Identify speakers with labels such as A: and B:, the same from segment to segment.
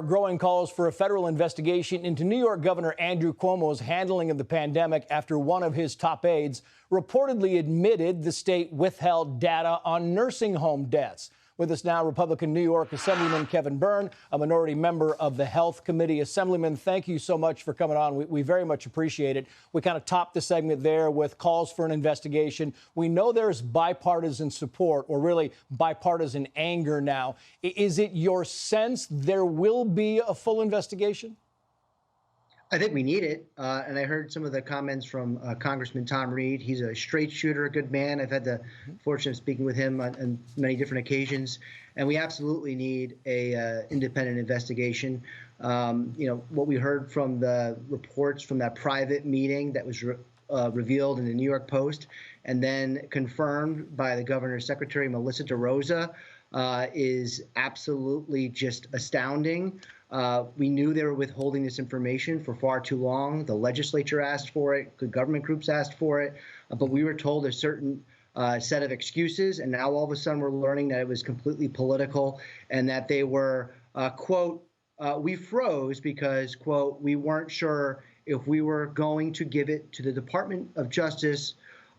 A: Growing calls for a federal investigation into New York Governor Andrew Cuomo's handling of the pandemic after one of his top aides reportedly admitted the state withheld data on nursing home deaths. With us now, Republican New York Assemblyman Kevin Byrne, a minority member of the Health Committee. Assemblyman, thank you so much for coming on. We very much appreciate it. We kind of topped the segment there with calls for an investigation. We know there's bipartisan support, or really bipartisan anger now. Is it your sense there will be a full investigation?
B: I think we need it. And I heard some of the comments from Congressman Tom Reed. He's a straight shooter, a good man. I've had the fortune of speaking with him on many different occasions. And we absolutely need a independent investigation. What we heard from the reports from that private meeting that was revealed in the New York Post and then confirmed by the governor's secretary, Melissa DeRosa, is absolutely just astounding. We knew they were withholding this information for far too long. The legislature asked for it. Good government groups asked for it. But we were told a certain set of excuses. And now all of a sudden we're learning that it was completely political and that they were, quote, we froze because, quote, we weren't sure if we were going to give it to the Department of Justice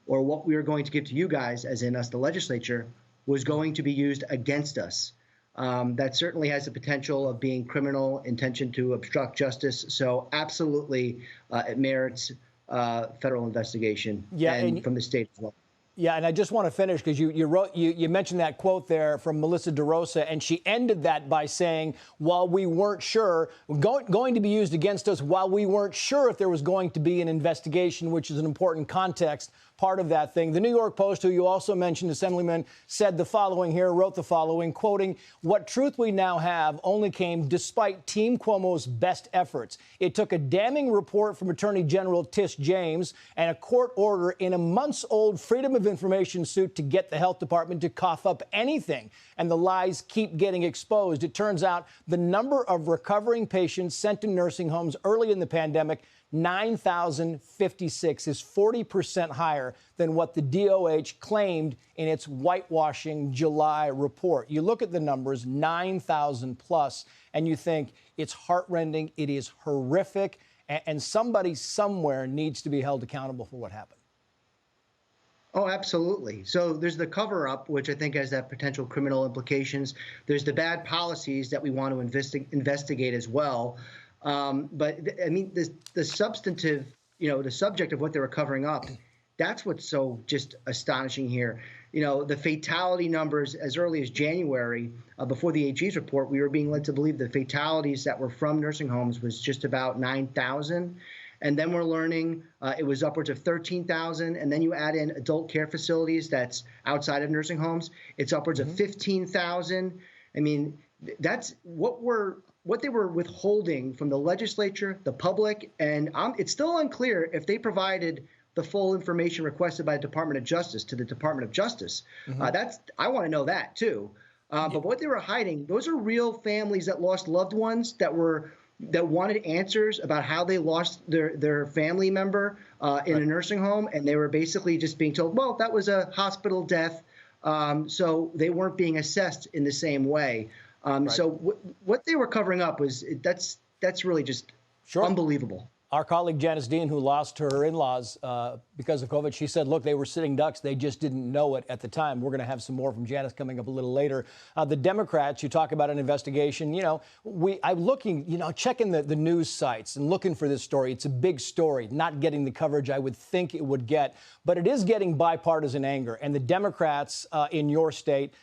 B: or what we were going to give to you guys, as in us, the legislature, was going to be used against us. That certainly has the potential of being criminal intention to obstruct justice. So absolutely, it merits federal investigation and from the state as well.
A: Yeah, and I just want to finish because you mentioned that quote there from Melissa DeRosa, and she ended that by saying, while we weren't sure, going to be used against us while we weren't sure if there was going to be an investigation, which is an important context part of that thing. The New York Post, who you also mentioned, Assemblyman, said the following here, wrote the following, quoting, "What truth we now have only came despite Team Cuomo's best efforts. It took a damning report from Attorney General Tish James and a court order in a months-old Freedom of Information suit to get the health department to cough up anything. And the lies keep getting exposed. It turns out the number of recovering patients sent to nursing homes early in the pandemic, 9,056, is 40% higher than what the DOH claimed in its whitewashing July report. You look at the numbers, 9,000 plus, and you think it's heartrending, it is horrific, and somebody somewhere needs to be held accountable for what happened.
B: Oh, absolutely. So there's the cover-up, which I think has that potential criminal implications. There's the bad policies that we want to investigate as well. But I mean, the substantive, the subject of what they were covering up, that's what's so just astonishing here. The fatality numbers as early as January, before the AG's report, we were being led to believe the fatalities that were from nursing homes was just about 9,000. And then we're learning it was upwards of 13,000. And then you add in adult care facilities that's outside of nursing homes, it's upwards of 15,000. I mean, that's what they were withholding from the legislature, the public, and it's still unclear if they provided the full information requested by the Department of Justice to the Department of Justice. I want to know that too. But what they were hiding, those are real families that lost loved ones that wanted answers about how they lost their family member in a nursing home, and they were basically just being told, well, that was a hospital death, so they weren't being assessed in the same way. So what they were covering up was that's really just unbelievable.
A: Our colleague Janice Dean, who lost her in-laws because of COVID, she said, look, they were sitting ducks. They just didn't know it at the time. We're going to have some more from Janice coming up a little later. The Democrats, you talk about an investigation. I'm looking, checking the news sites and looking for this story. It's a big story, not getting the coverage I would think it would get. But it is getting bipartisan anger. And the Democrats in your state,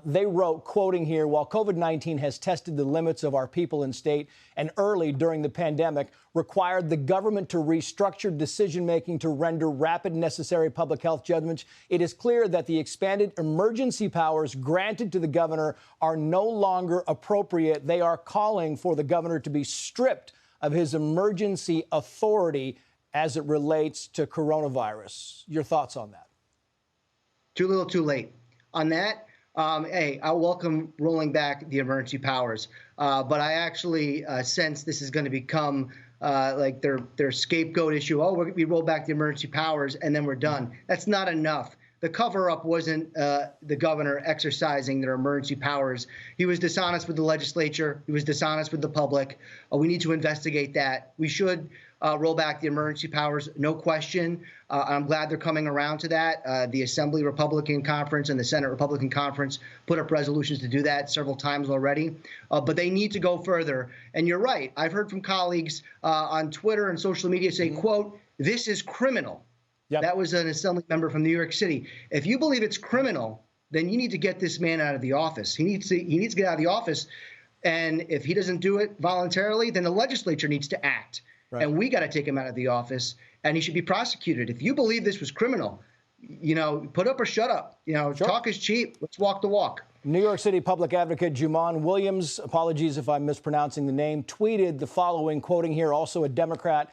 A: they wrote, quoting here, while COVID-19 has tested the limits of our people and state and early during the pandemic required the government to restructure decision-making to render rapid necessary public health judgments, it is clear that the expanded emergency powers granted to the governor are no longer appropriate. They are calling for the governor to be stripped of his emergency authority as it relates to coronavirus. Your thoughts on that?
B: Too little, too late. On that, hey, I welcome rolling back the emergency powers, but I actually sense this is going to become like their scapegoat issue. Oh, we roll back the emergency powers and then we're done. That's not enough. the cover-up wasn't the governor exercising their emergency powers. He was dishonest with the legislature. He was dishonest with the public. We need to investigate that. We should roll back the emergency powers, no question. I'm glad they're coming around to that. The Assembly Republican Conference and the Senate Republican Conference put up resolutions to do that several times already. But they need to go further. And you're right. I've heard from colleagues on Twitter and social media say, quote, "This is criminal." Yep. That was an Assembly member from New York City. If you believe it's criminal, then you need to get this man out of the office. He needs to get out of the office. And if he doesn't do it voluntarily, then the legislature needs to act. Right. And we got to take him out of the office, and he should be prosecuted. If you believe this was criminal, put up or shut up. Sure. Talk is cheap. Let's walk the walk.
A: New York City public advocate Juman Williams, apologies if I'm mispronouncing the name, tweeted the following, quoting here, also a Democrat,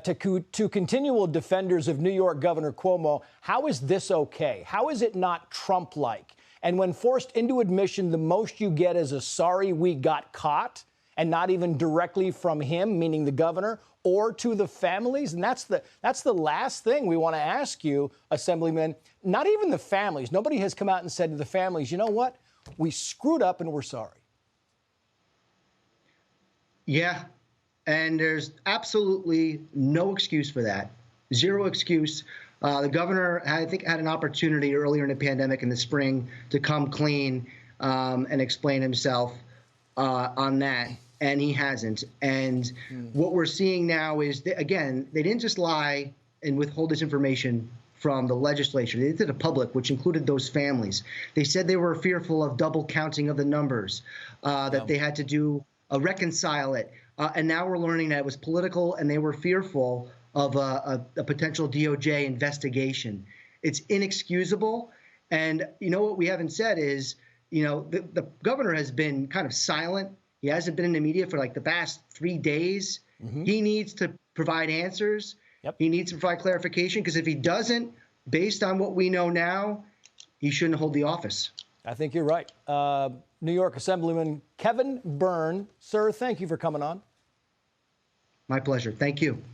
A: to continual defenders of New York Governor Cuomo, how is this okay? How is it not Trump-like? And when forced into admission, the most you get is a sorry we got caught, and not even directly from him, meaning the governor, or to the families. And that's the last thing we want to ask you, Assemblyman. Not even the families. Nobody has come out and said to the families, you know what? We screwed up and we're sorry.
B: Yeah. And there's absolutely no excuse for that. Zero excuse. The governor, I think, had an opportunity earlier in the pandemic in the spring to come clean and explain himself on that. And he hasn't. And what we're seeing now is, again, they didn't just lie and withhold this information from the legislature. They did to the public, which included those families. They said they were fearful of double counting of the numbers, that they had to reconcile it. And now we're learning that it was political, and they were fearful of a potential DOJ investigation. It's inexcusable. And what we haven't said is, the governor has been kind of silent. He hasn't been in the media for like the past 3 days. He needs to provide answers. Yep. He needs to provide clarification, because if he doesn't, based on what we know now, he shouldn't hold the office.
A: I think you're right. New York Assemblyman Kevin Byrne, sir, thank you for coming on.
B: My pleasure. Thank you.